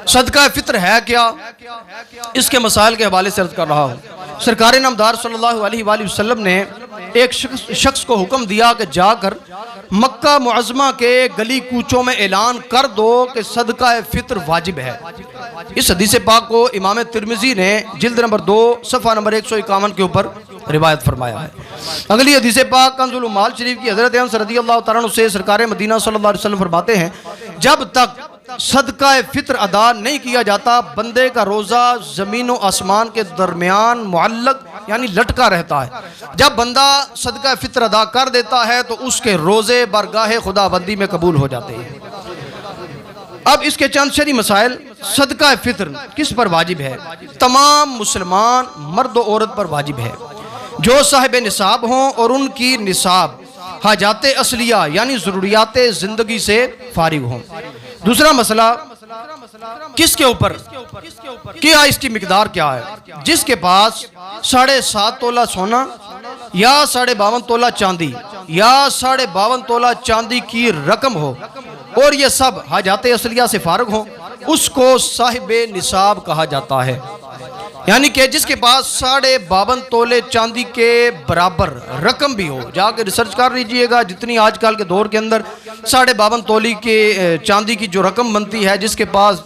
सदका फित्र है क्या, इसके मसाइल के हवाले से अर्ज कर रहा हूँ। सरकार नामदार सल्लल्लाहु अलैहि वसल्लम ने एक शख्स को हुक्म दिया कि जाकर मक्का मुअज़्ज़मा के गली कूचों में ऐलान कर दो कि सदका फित्र वाजिब है। इस हदीस पाक को इमाम तिरमिज़ी ने जिल्द नंबर 2 सफ़ा नंबर 151 के ऊपर रिवायत फरमाया है। अगली हदीस पाक कंज़ुल उम्माल शरीफ की हज़रत अनस रज़ियल्लाहु तआला अन्हु से सरकार मदीना सल्लल्लाहु अलैहि वसल्लम फरमाते हैं, जब तक सदका फित्र अदा नहीं किया जाता बंदे का रोज़ा ज़मीन व आसमान के दरमियान मुअल्लक यानी लटका रहता है। जब बंदा सदका फित्र अदा कर देता है तो उसके रोज़े बरगाह खुदाबंदी में कबूल हो जाते हैं। अब इसके चंद शरई मसाइल। सदका फित्र किस पर वाजिब है? तमाम मुसलमान मर्द व औरत पर वाजिब है जो साहिब निसाब हों और उनकी निसाब हाजाते असलिया यानी ज़रूरियात ज़िंदगी से फारिग हों। दूसरा मसला, किसके ऊपर क्या इसकी मिकदार क्या है? जिसके पास 7.5 तोला सोना या 52.5 तोला चांदी या 52.5 तोला चांदी की रकम हो और ये सब हाजाते असलिया से फारिग हो, उसको साहिब निसाब कहा जाता है। यानी कि जिसके पास 52.5 तोले चांदी के बराबर रकम भी हो। जाके रिसर्च कर लीजिएगा, जितनी आजकल के दौर के अंदर 52.5 तोले के चांदी की जो रकम बनती है, जिसके पास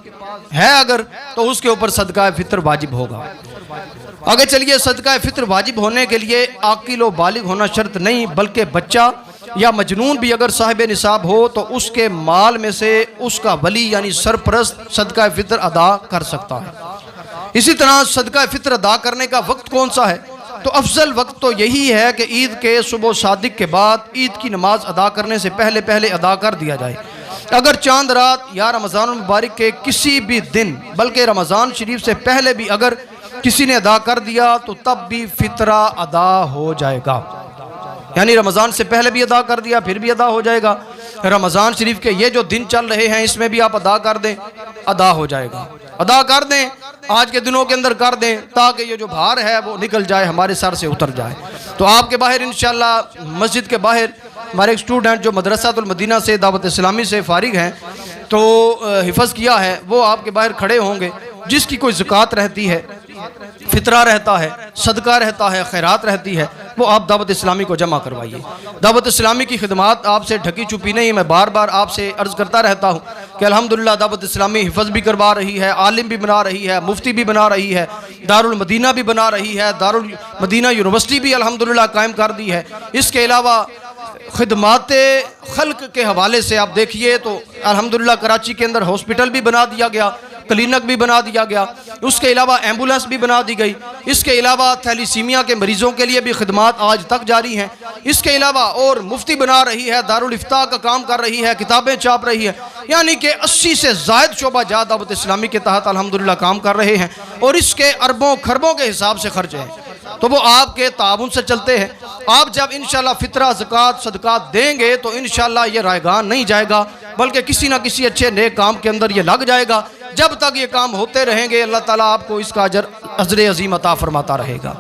है अगर, तो उसके ऊपर सदका फित्र वाजिब होगा। आगे चलिए, सदका फित्र वाजिब होने के लिए आकिल व बालिग होना शर्त नहीं, बल्कि बच्चा या मजनून भी अगर साहिब निसाब हो तो उसके माल में से उसका वली यानी सरपरस्त सदका फित्र अदा कर सकता है। इसी तरह सदका फित्र अदा करने का वक्त कौन सा है? तो अफजल वक्त तो यही है कि ईद के सुबह सादिक के बाद ईद की नमाज अदा करने से पहले पहले अदा कर दिया जाए। अगर चांद रात या रमज़ान मुबारक के किसी भी दिन, बल्कि रमज़ान शरीफ से पहले भी अगर किसी ने अदा कर दिया तो तब भी फितरा अदा हो जाएगा। यानी रमज़ान से पहले भी अदा कर दिया फिर भी अदा हो जाएगा। रमज़ान शरीफ के ये जो दिन चल रहे हैं इसमें भी आप अदा कर दें, अदा हो जाएगा। अदा कर दें, आज के दिनों के अंदर कर दें, ताकि ये जो भार है वो निकल जाए, हमारे सर से उतर जाए। तो आपके बाहर इंशाअल्लाह मस्जिद के बाहर हमारे एक स्टूडेंट जो मदरसातुल मदीना से दावत इस्लामी से फारिग हैं, तो हिफ़्ज़ किया है, वो आपके बाहर खड़े होंगे। जिसकी कोई ज़कात रहती है, फितरा रहता है, सदका रहता है, खैरात रहती है, वो आप दावत इस्लामी को जमा करवाइए। दावत इस्लामी की खिदमात आपसे ढकी छुपी नहीं। मैं बार बार आपसे अर्ज़ करता रहता हूँ कि अल्हम्दुलिल्लाह दावत इस्लामी हिफ़्ज़ भी करवा रही है, आलिम भी बना रही है, मुफ्ती भी बना रही है, दारुल मदीना भी बना रही है, दारुल मदीना यूनिवर्सिटी भी अल्हम्दुलिल्लाह कायम कर दी है। इसके अलावा खिदमात खल्क के हवाले से आप देखिए तो अल्हम्दुलिल्लाह कराची के अंदर हॉस्पिटल भी बना दिया गया, क्लिनिक भी बना दिया गया, उसके अलावा एम्बुलेंस भी बना दी गई। इसके अलावा थैलीसीमिया के मरीज़ों के लिए भी खिदमात आज तक जारी हैं। इसके अलावा और मुफ्ती बना रही है, दारुल इफ्ता का काम कर रही है, किताबें छाप रही है। यानी कि 80 से ज़ायद शोबा जात दावत इस्लामी के तहत अल्हम्दुलिल्लाह काम कर रहे हैं और इसके अरबों खरबों के हिसाब से खर्च हैं। तो वो आपके ताउन से चलते हैं। आप जब इंशाल्लाह फितरा ज़कात सदकात देंगे तो इंशाल्लाह ये रायगान नहीं जाएगा, बल्कि किसी ना किसी अच्छे नेक काम के अंदर ये लग जाएगा। जब तक ये काम होते रहेंगे अल्लाह ताला आपको इसका अजर अज़र अज़ीम अता फरमाता रहेगा।